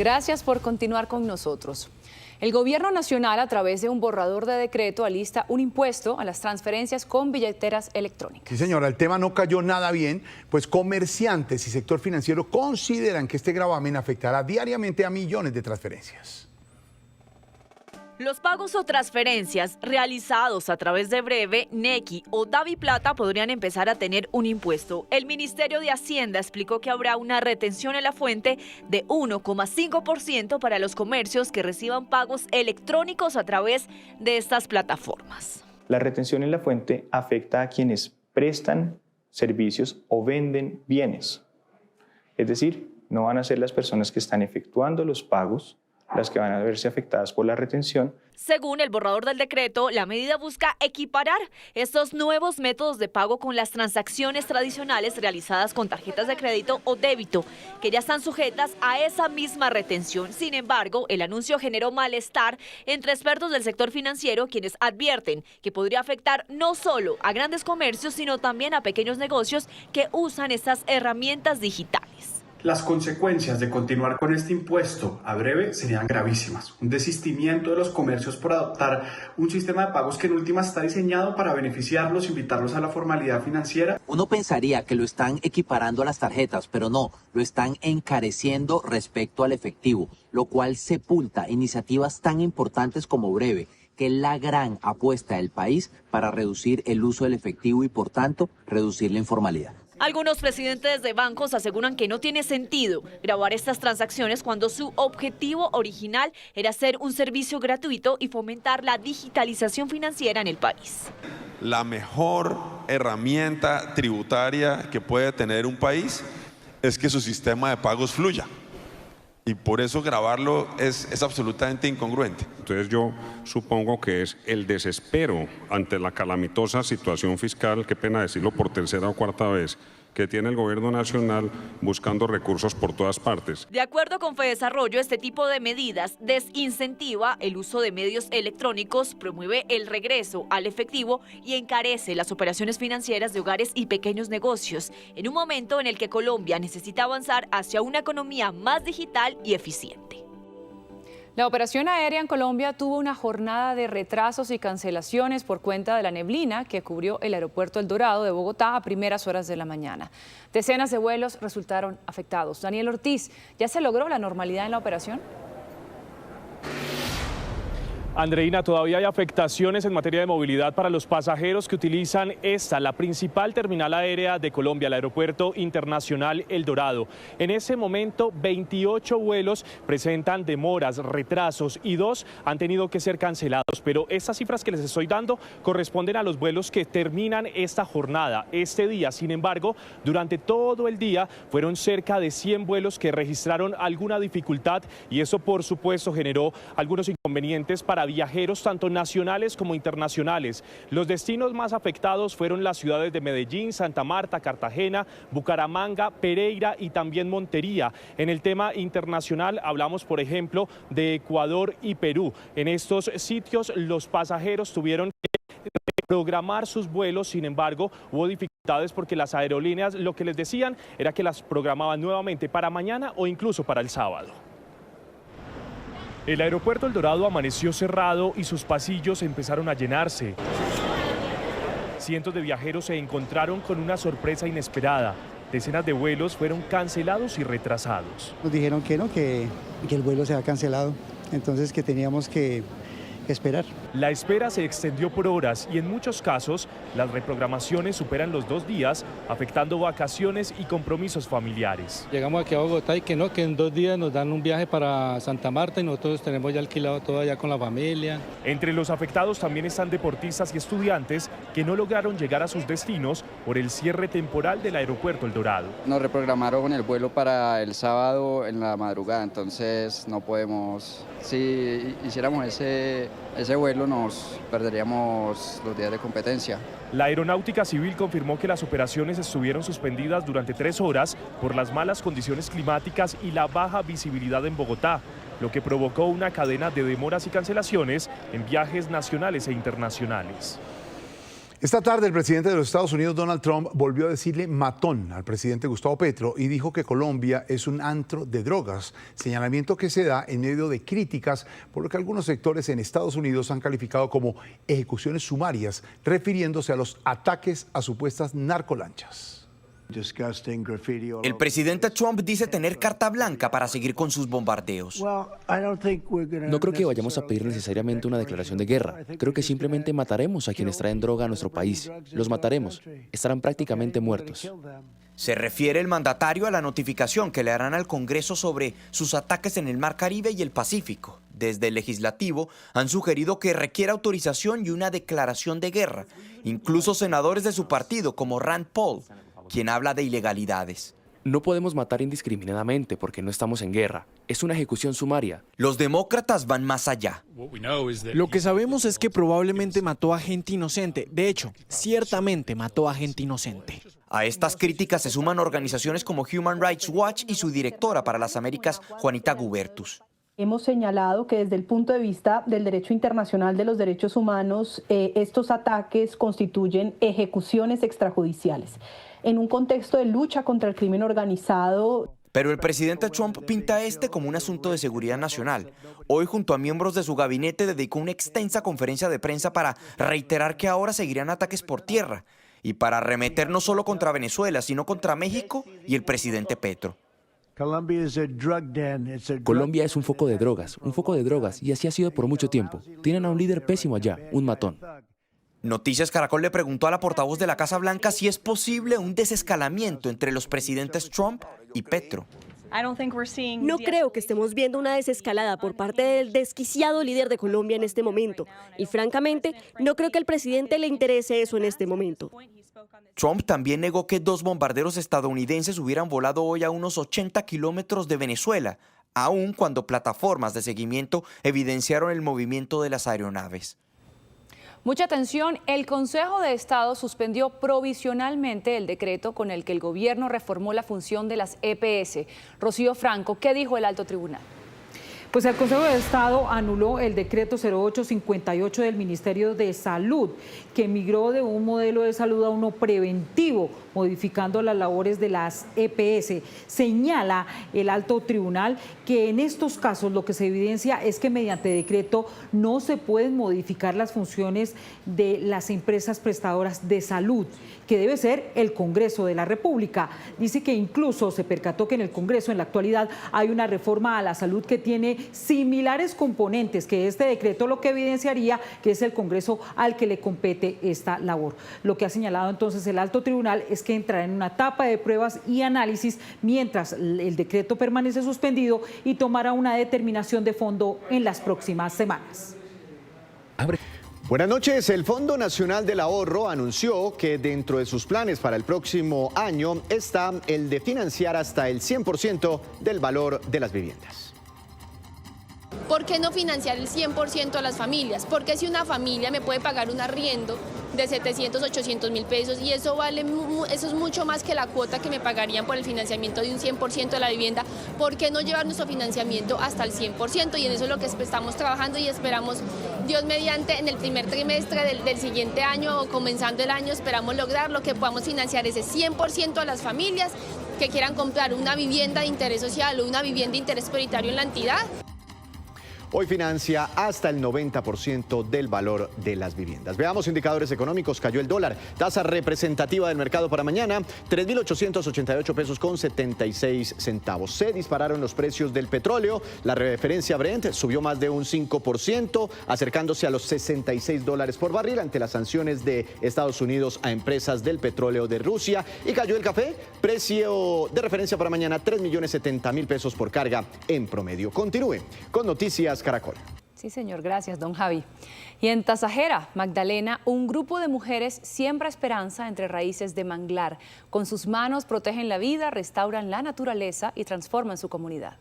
Gracias por continuar con nosotros. El Gobierno Nacional, a través de un borrador de decreto, alista un impuesto a las transferencias con billeteras electrónicas. Sí, señora, el tema no cayó nada bien, pues comerciantes y sector financiero consideran que este gravamen afectará diariamente a millones de transferencias. Los pagos o transferencias realizados a través de Breve, Nequi o DaviPlata podrían empezar a tener un impuesto. El Ministerio de Hacienda explicó que habrá una retención en la fuente de 1,5% para los comercios que reciban pagos electrónicos a través de estas plataformas. La retención en la fuente afecta a quienes prestan servicios o venden bienes. Es decir, no van a ser las personas que están efectuando los pagos las que van a verse afectadas por la retención. Según el borrador del decreto, la medida busca equiparar estos nuevos métodos de pago con las transacciones tradicionales realizadas con tarjetas de crédito o débito, que ya están sujetas a esa misma retención. Sin embargo, el anuncio generó malestar entre expertos del sector financiero, quienes advierten que podría afectar no solo a grandes comercios, sino también a pequeños negocios que usan estas herramientas digitales. Las consecuencias de continuar con este impuesto a Breve serían gravísimas. Un desistimiento de los comercios por adoptar un sistema de pagos que en última está diseñado para beneficiarlos, invitarlos a la formalidad financiera. Uno pensaría que lo están equiparando a las tarjetas, pero no, lo están encareciendo respecto al efectivo, lo cual sepulta iniciativas tan importantes como Breve, que es la gran apuesta del país para reducir el uso del efectivo y, por tanto, reducir la informalidad. Algunos presidentes de bancos aseguran que no tiene sentido grabar estas transacciones cuando su objetivo original era ser un servicio gratuito y fomentar la digitalización financiera en el país. La mejor herramienta tributaria que puede tener un país es que su sistema de pagos fluya. Y por eso grabarlo es absolutamente incongruente. Entonces yo supongo que es el desespero ante la calamitosa situación fiscal, qué pena decirlo por tercera o cuarta vez, que tiene el gobierno nacional buscando recursos por todas partes. De acuerdo con Fedesarrollo, este tipo de medidas desincentiva el uso de medios electrónicos, promueve el regreso al efectivo y encarece las operaciones financieras de hogares y pequeños negocios, en un momento en el que Colombia necesita avanzar hacia una economía más digital y eficiente. La operación aérea en Colombia tuvo una jornada de retrasos y cancelaciones por cuenta de la neblina que cubrió el aeropuerto El Dorado de Bogotá a primeras horas de la mañana. Decenas de vuelos resultaron afectados. Daniel Ortiz, ¿ya se logró la normalidad en la operación? Andreina, todavía hay afectaciones en materia de movilidad para los pasajeros que utilizan la principal terminal aérea de Colombia, el Aeropuerto Internacional El Dorado. En ese momento, 28 vuelos presentan demoras, retrasos y 2 han tenido que ser cancelados. Pero estas cifras que les estoy dando corresponden a los vuelos que terminan esta jornada, este día. Sin embargo, durante todo el día fueron cerca de 100 vuelos que registraron alguna dificultad y eso, por supuesto, generó algunos inconvenientes para viajeros tanto nacionales como internacionales. Los destinos más afectados fueron las ciudades de Medellín, Santa Marta, Cartagena, Bucaramanga, Pereira y también Montería. En el tema internacional hablamos, por ejemplo, de Ecuador y Perú. En estos sitios los pasajeros tuvieron que programar sus vuelos, sin embargo, hubo dificultades porque las aerolíneas lo que les decían era que las programaban nuevamente para mañana o incluso para el sábado. El aeropuerto El Dorado amaneció cerrado y sus pasillos empezaron a llenarse. Cientos de viajeros se encontraron con una sorpresa inesperada. Decenas de vuelos fueron cancelados y retrasados. Nos dijeron que no, que el vuelo se ha cancelado, entonces que teníamos que esperar. La espera se extendió por horas y en muchos casos las reprogramaciones superan los 2 días, afectando vacaciones y compromisos familiares. Llegamos aquí a Bogotá y que en 2 días nos dan un viaje para Santa Marta y nosotros tenemos ya alquilado todo allá con la familia. Entre los afectados también están deportistas y estudiantes que no lograron llegar a sus destinos por el cierre temporal del aeropuerto El Dorado. Nos reprogramaron el vuelo para el sábado en la madrugada, entonces no podemos, si hiciéramos ese vuelo nos perderíamos los días de competencia. La Aeronáutica Civil confirmó que las operaciones estuvieron suspendidas durante 3 horas por las malas condiciones climáticas y la baja visibilidad en Bogotá, lo que provocó una cadena de demoras y cancelaciones en viajes nacionales e internacionales. Esta tarde el presidente de los Estados Unidos, Donald Trump, volvió a decirle matón al presidente Gustavo Petro y dijo que Colombia es un antro de drogas, señalamiento que se da en medio de críticas por lo que algunos sectores en Estados Unidos han calificado como ejecuciones sumarias, refiriéndose a los ataques a supuestas narcolanchas. El presidente Trump dice tener carta blanca para seguir con sus bombardeos. No creo que vayamos a pedir necesariamente una declaración de guerra. Creo que simplemente mataremos a quienes traen droga a nuestro país. Los mataremos. Estarán prácticamente muertos. Se refiere el mandatario a la notificación que le harán al Congreso sobre sus ataques en el Mar Caribe y el Pacífico. Desde el legislativo han sugerido que requiere autorización y una declaración de guerra. Incluso senadores de su partido como Rand Paul, quien habla de ilegalidades. No podemos matar indiscriminadamente porque no estamos en guerra. Es una ejecución sumaria. Los demócratas van más allá. Lo que sabemos es que probablemente mató a gente inocente. De hecho, ciertamente mató a gente inocente. A estas críticas se suman organizaciones como Human Rights Watch y su directora para las Américas, Juanita Gubertus. Hemos señalado que desde el punto de vista del derecho internacional de los derechos humanos, estos ataques constituyen ejecuciones extrajudiciales. En un contexto de lucha contra el crimen organizado. Pero el presidente Trump pinta este como un asunto de seguridad nacional. Hoy, junto a miembros de su gabinete, dedicó una extensa conferencia de prensa para reiterar que ahora seguirán ataques por tierra y para arremeter no solo contra Venezuela, sino contra México y el presidente Petro. Colombia es un foco de drogas, y así ha sido por mucho tiempo. Tienen a un líder pésimo allá, un matón. Noticias Caracol le preguntó a la portavoz de la Casa Blanca si es posible un desescalamiento entre los presidentes Trump y Petro. No creo que estemos viendo una desescalada por parte del desquiciado líder de Colombia en este momento. Y francamente, no creo que al presidente le interese eso en este momento. Trump también negó que 2 bombarderos estadounidenses hubieran volado hoy a unos 80 kilómetros de Venezuela, aun cuando plataformas de seguimiento evidenciaron el movimiento de las aeronaves. Mucha atención, el Consejo de Estado suspendió provisionalmente el decreto con el que el gobierno reformó la función de las EPS. Rocío Franco, ¿qué dijo el alto tribunal? Pues el Consejo de Estado anuló el decreto 0858 del Ministerio de Salud, que migró de un modelo de salud a uno preventivo, modificando las labores de las EPS. Señala el alto tribunal que en estos casos lo que se evidencia es que mediante decreto no se pueden modificar las funciones de las empresas prestadoras de salud, que debe ser el Congreso de la República. Dice que incluso se percató que en el Congreso en la actualidad hay una reforma a la salud que tiene similares componentes, que este decreto lo que evidenciaría que es el Congreso al que le compete esta labor. Lo que ha señalado entonces el alto tribunal es que entrará en una etapa de pruebas y análisis mientras el decreto permanece suspendido y tomará una determinación de fondo en las próximas semanas. Buenas noches. El Fondo Nacional del Ahorro anunció que dentro de sus planes para el próximo año está el de financiar hasta el 100% del valor de las viviendas. ¿Por qué no financiar el 100% a las familias? Porque si una familia me puede pagar un arriendo de 700, 800 mil pesos y eso es mucho más que la cuota que me pagarían por el financiamiento de un 100% de la vivienda, ¿por qué no llevar nuestro financiamiento hasta el 100%? Y en eso es lo que estamos trabajando y esperamos, Dios mediante, en el primer trimestre del siguiente año o comenzando el año, esperamos lograrlo, que podamos financiar ese 100% a las familias que quieran comprar una vivienda de interés social o una vivienda de interés prioritario en la entidad. Hoy financia hasta el 90% del valor de las viviendas. Veamos indicadores económicos. Cayó el dólar. Tasa representativa del mercado para mañana, 3.888 pesos con 76 centavos. Se dispararon los precios del petróleo. La referencia Brent subió más de un 5%, acercándose a los $66 por barril ante las sanciones de Estados Unidos a empresas del petróleo de Rusia. Y cayó el café. Precio de referencia para mañana, 3.070.000 pesos por carga en promedio. Continúe con Noticias Caracol. Sí, señor, gracias, don Javi. Y en Tasajera, Magdalena, un grupo de mujeres siembra esperanza entre raíces de manglar. Con sus manos protegen la vida, restauran la naturaleza y transforman su comunidad.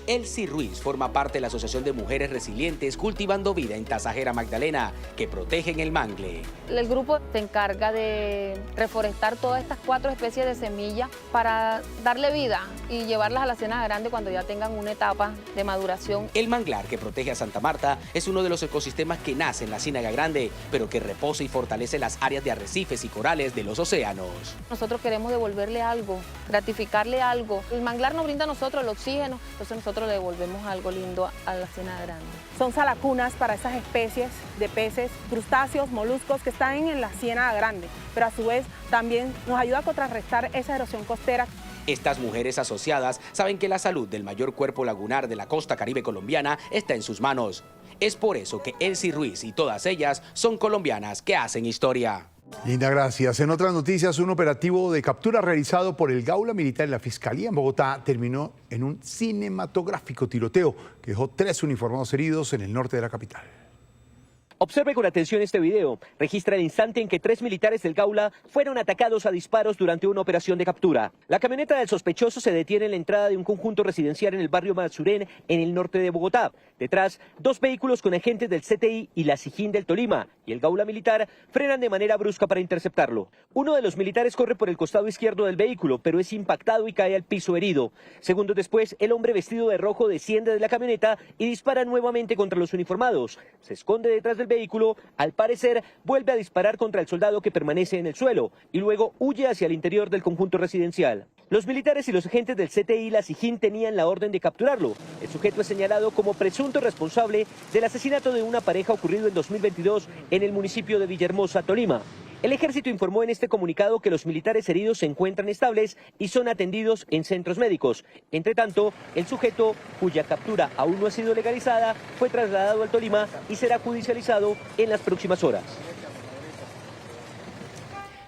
Elsie Ruiz forma parte de la Asociación de Mujeres Resilientes Cultivando Vida en Tasajera Magdalena, que protegen el mangle. El grupo se encarga de reforestar todas estas 4 especies de semillas para darle vida y llevarlas a la Ciénaga Grande cuando ya tengan una etapa de maduración. El manglar que protege a Santa Marta es uno de los ecosistemas que nace en la Ciénaga Grande, pero que reposa y fortalece las áreas de arrecifes y corales de los océanos. Nosotros queremos devolverle algo, gratificarle algo. El manglar nos brinda a nosotros el oxígeno, entonces nosotros le devolvemos algo lindo a la Ciénaga Grande. Son salacunas para esas especies de peces, crustáceos, moluscos que están en la Ciénaga Grande, pero a su vez también nos ayuda a contrarrestar esa erosión costera. Estas mujeres asociadas saben que la salud del mayor cuerpo lagunar de la costa caribe colombiana está en sus manos. Es por eso que Elsie Ruiz y todas ellas son colombianas que hacen historia. Linda, gracias. En otras noticias, un operativo de captura realizado por el Gaula Militar y la Fiscalía en Bogotá terminó en un cinematográfico tiroteo que dejó 3 uniformados heridos en el norte de la capital. Observe con atención este video. Registra el instante en que 3 militares del Gaula fueron atacados a disparos durante una operación de captura. La camioneta del sospechoso se detiene en la entrada de un conjunto residencial en el barrio Matsurén, en el norte de Bogotá. Detrás, 2 vehículos con agentes del CTI y la SIJIN del Tolima y el Gaula Militar frenan de manera brusca para interceptarlo. Uno de los militares corre por el costado izquierdo del vehículo, pero es impactado y cae al piso herido. Segundos después, el hombre vestido de rojo desciende de la camioneta y dispara nuevamente contra los uniformados. Se esconde detrás del vehículo, al parecer vuelve a disparar contra el soldado que permanece en el suelo y luego huye hacia el interior del conjunto residencial. Los militares y los agentes del CTI y la SIJIN tenían la orden de capturarlo. El sujeto es señalado como presunto responsable del asesinato de una pareja ocurrido en 2022 en el municipio de Villahermosa, Tolima. El ejército informó en este comunicado que los militares heridos se encuentran estables y son atendidos en centros médicos. Entre tanto, el sujeto, cuya captura aún no ha sido legalizada, fue trasladado al Tolima y será judicializado en las próximas horas.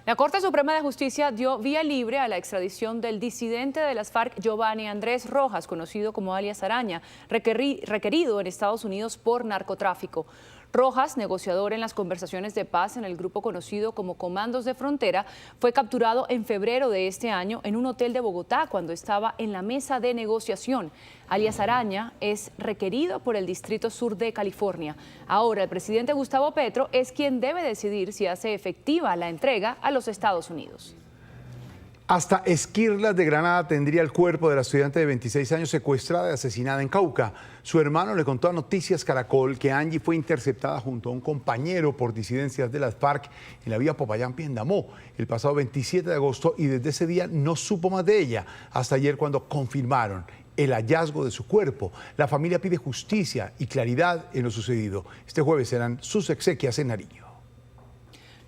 La Corte Suprema de Justicia dio vía libre a la extradición del disidente de las FARC, Giovanni Andrés Rojas, conocido como alias Araña, requerido en Estados Unidos por narcotráfico. Rojas, negociador en las conversaciones de paz en el grupo conocido como Comandos de Frontera, fue capturado en febrero de este año en un hotel de Bogotá cuando estaba en la mesa de negociación. Alias Araña es requerido por el Distrito Sur de California. Ahora, el presidente Gustavo Petro es quien debe decidir si hace efectiva la entrega a los Estados Unidos. Hasta Esquirlas de Granada tendría el cuerpo de la estudiante de 26 años secuestrada y asesinada en Cauca. Su hermano le contó a Noticias Caracol que Angie fue interceptada junto a un compañero por disidencias de las FARC en la vía Popayán-Piendamó el pasado 27 de agosto y desde ese día no supo más de ella, hasta ayer cuando confirmaron el hallazgo de su cuerpo. La familia pide justicia y claridad en lo sucedido. Este jueves serán sus exequias en Nariño.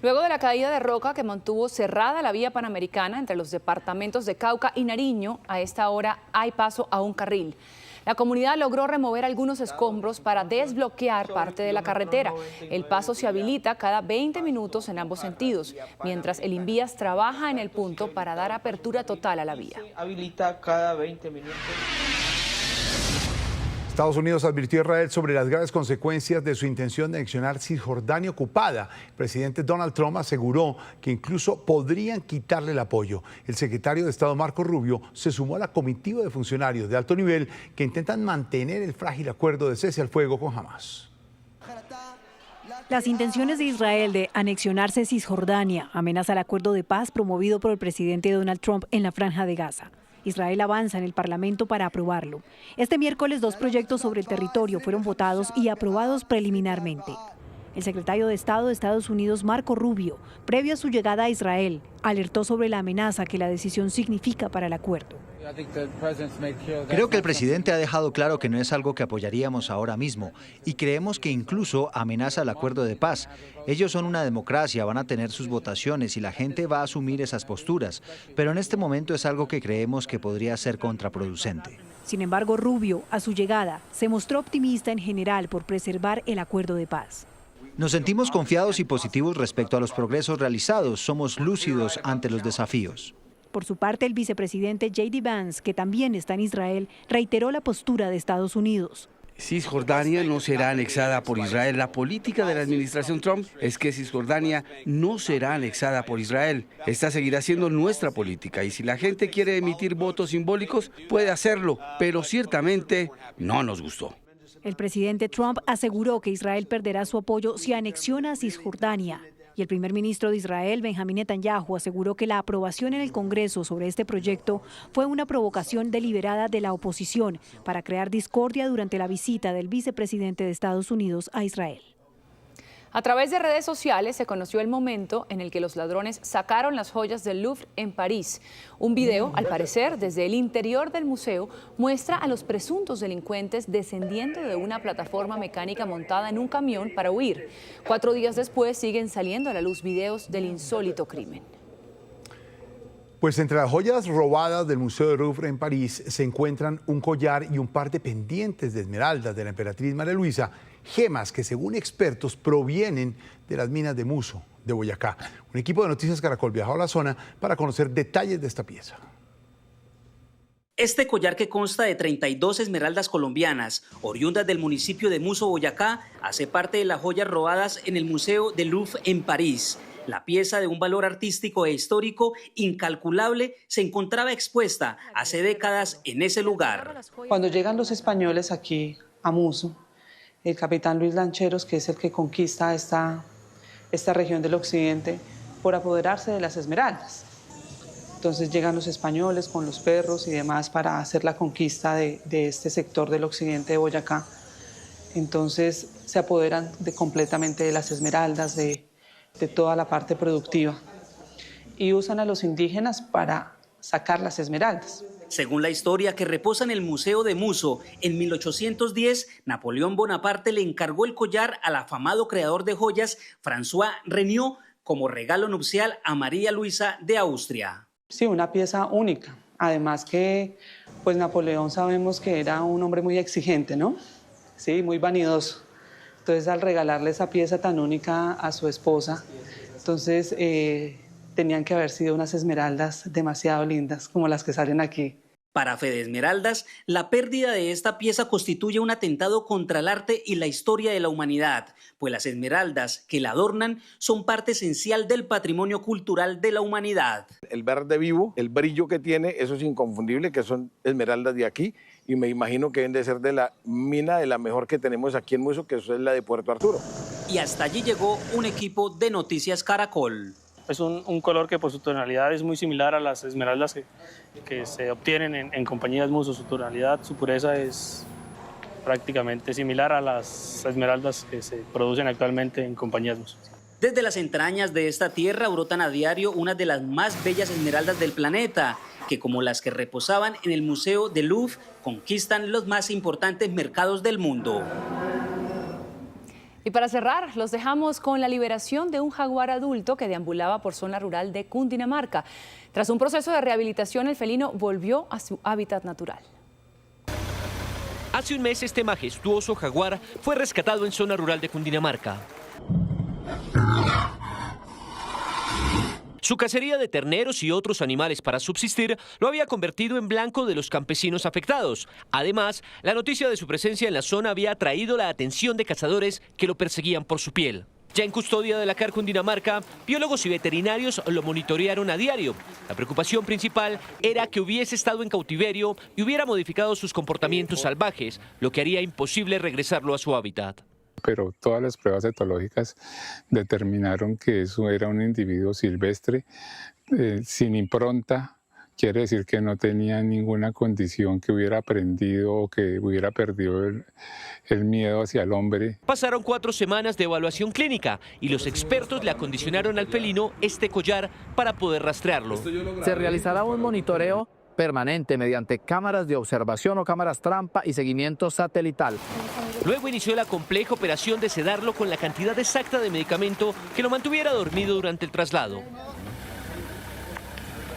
Luego de la caída de roca que mantuvo cerrada la vía panamericana entre los departamentos de Cauca y Nariño, a esta hora hay paso a un carril. La comunidad logró remover algunos escombros para desbloquear parte de la carretera. El paso se habilita cada 20 minutos en ambos sentidos, mientras el Invías trabaja en el punto para dar apertura total a la vía. Habilita cada 20 minutos. Estados Unidos advirtió a Israel sobre las graves consecuencias de su intención de anexionar Cisjordania ocupada. El presidente Donald Trump aseguró que incluso podrían quitarle el apoyo. El secretario de Estado Marco Rubio se sumó a la comitiva de funcionarios de alto nivel que intentan mantener el frágil acuerdo de cese al fuego con Hamás. Las intenciones de Israel de anexionarse Cisjordania amenaza el acuerdo de paz promovido por el presidente Donald Trump en la Franja de Gaza. Israel avanza en el Parlamento para aprobarlo. Este miércoles 2 proyectos sobre el territorio fueron votados y aprobados preliminarmente. El secretario de Estado de Estados Unidos, Marco Rubio, previo a su llegada a Israel, alertó sobre la amenaza que la decisión significa para el acuerdo. Creo que el presidente ha dejado claro que no es algo que apoyaríamos ahora mismo y creemos que incluso amenaza el acuerdo de paz. Ellos son una democracia, van a tener sus votaciones y la gente va a asumir esas posturas, pero en este momento es algo que creemos que podría ser contraproducente. Sin embargo, Rubio, a su llegada, se mostró optimista en general por preservar el acuerdo de paz. Nos sentimos confiados y positivos respecto a los progresos realizados. Somos lúcidos ante los desafíos. Por su parte, el vicepresidente J.D. Vance, que también está en Israel, reiteró la postura de Estados Unidos. Cisjordania no será anexada por Israel. La política de la administración Trump es que Cisjordania no será anexada por Israel. Esta seguirá siendo nuestra política y si la gente quiere emitir votos simbólicos, puede hacerlo, pero ciertamente no nos gustó. El presidente Trump aseguró que Israel perderá su apoyo si anexiona Cisjordania. Y el primer ministro de Israel, Benjamín Netanyahu, aseguró que la aprobación en el Congreso sobre este proyecto fue una provocación deliberada de la oposición para crear discordia durante la visita del vicepresidente de Estados Unidos a Israel. A través de redes sociales se conoció el momento en el que los ladrones sacaron las joyas del Louvre en París. Un video, al parecer, desde el interior del museo, muestra a los presuntos delincuentes descendiendo de una plataforma mecánica montada en un camión para huir. 4 días después siguen saliendo a la luz videos del insólito crimen. Pues entre las joyas robadas del Museo del Louvre en París se encuentran un collar y un par de pendientes de esmeraldas de la emperatriz María Luisa, gemas que según expertos provienen de las minas de Muso, de Boyacá. Un equipo de Noticias Caracol viajó a la zona para conocer detalles de esta pieza. Este collar, que consta de 32 esmeraldas colombianas, oriundas del municipio de Muso, Boyacá, hace parte de las joyas robadas en el Museo del Louvre en París. La pieza, de un valor artístico e histórico incalculable, se encontraba expuesta hace décadas en ese lugar. Cuando llegan los españoles aquí a Muso, el capitán Luis Lancheros, que es el que conquista esta región del occidente, por apoderarse de las esmeraldas. Entonces llegan los españoles con los perros y demás para hacer la conquista de este sector del occidente de Boyacá. Entonces se apoderan completamente de las esmeraldas, de toda la parte productiva, y usan a los indígenas para sacar las esmeraldas. Según la historia que reposa en el Museo de Muso, en 1810, Napoleón Bonaparte le encargó el collar al afamado creador de joyas, François Regnault, como regalo nupcial a María Luisa de Austria. Sí, una pieza única. Además que, pues Napoleón sabemos que era un hombre muy exigente, ¿no? Sí, muy vanidoso. Entonces, al regalarle esa pieza tan única a su esposa, entonces tenían que haber sido unas esmeraldas demasiado lindas, como las que salen aquí. Para Fede Esmeraldas, la pérdida de esta pieza constituye un atentado contra el arte y la historia de la humanidad, pues las esmeraldas que la adornan son parte esencial del patrimonio cultural de la humanidad. El verde vivo, el brillo que tiene, eso es inconfundible, que son esmeraldas de aquí, y me imagino que deben de ser de la mina de la mejor que tenemos aquí en Muso, que eso es la de Puerto Arturo. Y hasta allí llegó un equipo de Noticias Caracol. Es un color que por su tonalidad es muy similar a las esmeraldas que se obtienen en compañías Muso. Su tonalidad, su pureza es prácticamente similar a las esmeraldas que se producen actualmente en compañías Muso. Desde las entrañas de esta tierra brotan a diario una de las más bellas esmeraldas del planeta, que como las que reposaban en el Museo del Louvre, conquistan los más importantes mercados del mundo. Y para cerrar, los dejamos con la liberación de un jaguar adulto que deambulaba por zona rural de Cundinamarca. Tras un proceso de rehabilitación, el felino volvió a su hábitat natural. Hace un mes, este majestuoso jaguar fue rescatado en zona rural de Cundinamarca. Su cacería de terneros y otros animales para subsistir lo había convertido en blanco de los campesinos afectados. Además, la noticia de su presencia en la zona había atraído la atención de cazadores que lo perseguían por su piel. Ya en custodia de la CAR Cundinamarca, biólogos y veterinarios lo monitorearon a diario. La preocupación principal era que hubiese estado en cautiverio y hubiera modificado sus comportamientos salvajes, lo que haría imposible regresarlo a su hábitat. Pero todas las pruebas etológicas determinaron que eso era un individuo silvestre, sin impronta. Quiere decir que no tenía ninguna condición que hubiera aprendido o que hubiera perdido el miedo hacia el hombre. Pasaron 4 semanas de evaluación clínica y los expertos le acondicionaron al felino este collar para poder rastrearlo. Se realizará un monitoreo permanente mediante cámaras de observación o cámaras trampa y seguimiento satelital. Luego inició la compleja operación de sedarlo con la cantidad exacta de medicamento que lo mantuviera dormido durante el traslado.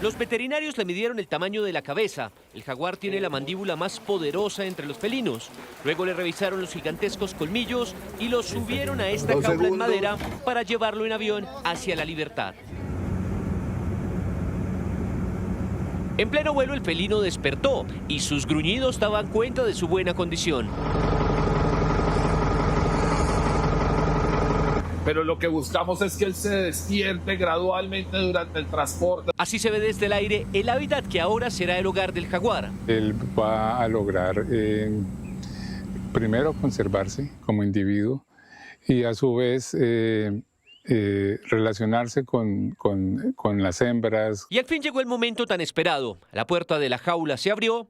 Los veterinarios le midieron el tamaño de la cabeza. El jaguar tiene la mandíbula más poderosa entre los felinos. Luego le revisaron los gigantescos colmillos y lo subieron a esta jaula en madera para llevarlo en avión hacia la libertad. En pleno vuelo el felino despertó y sus gruñidos daban cuenta de su buena condición. pero lo que buscamos es que él se despierte gradualmente durante el transporte. Así se ve desde el aire el hábitat que ahora será el hogar del jaguar. Él va a lograr primero conservarse como individuo y a su vez relacionarse con las hembras. Y al fin llegó el momento tan esperado. La puerta de la jaula se abrió.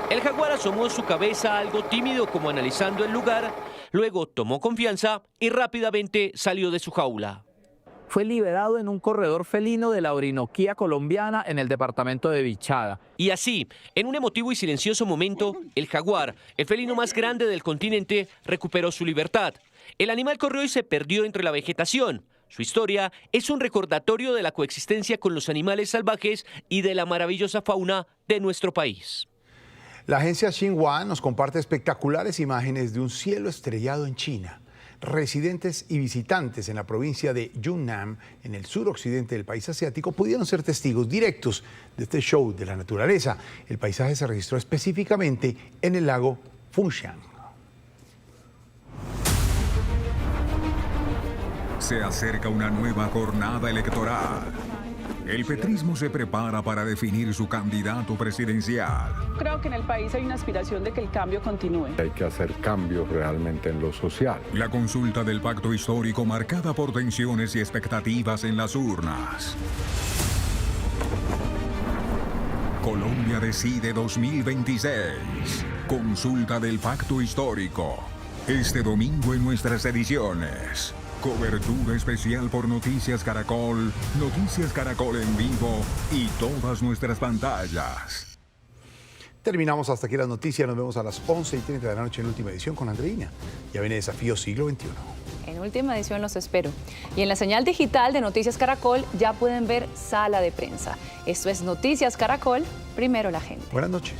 El jaguar asomó su cabeza algo tímido como analizando el lugar, luego tomó confianza y rápidamente salió de su jaula. Fue liberado en un corredor felino de la Orinoquía colombiana en el departamento de Vichada. Y así, en un emotivo y silencioso momento, el jaguar, el felino más grande del continente, recuperó su libertad. El animal corrió y se perdió entre la vegetación. Su historia es un recordatorio de la coexistencia con los animales salvajes y de la maravillosa fauna de nuestro país. La agencia Xinhua nos comparte espectaculares imágenes de un cielo estrellado en China. Residentes y visitantes en la provincia de Yunnan, en el suroccidente del país asiático, pudieron ser testigos directos de este show de la naturaleza. El paisaje se registró específicamente en el lago Funshan. Se acerca una nueva jornada electoral. El petrismo se prepara para definir su candidato presidencial. Creo que en el país hay una aspiración de que el cambio continúe. Hay que hacer cambios realmente en lo social. La consulta del pacto histórico marcada por tensiones y expectativas en las urnas. Colombia decide 2026. Consulta del pacto histórico. Este domingo en nuestras ediciones. Cobertura especial por Noticias Caracol en vivo y todas nuestras pantallas. Terminamos hasta aquí las noticias. Nos vemos a las 11:30 de la noche en Última Edición con Andreina. Ya viene Desafío Siglo XXI. En Última Edición los espero. Y en la señal digital de Noticias Caracol ya pueden ver Sala de Prensa. Esto es Noticias Caracol, primero la gente. Buenas noches.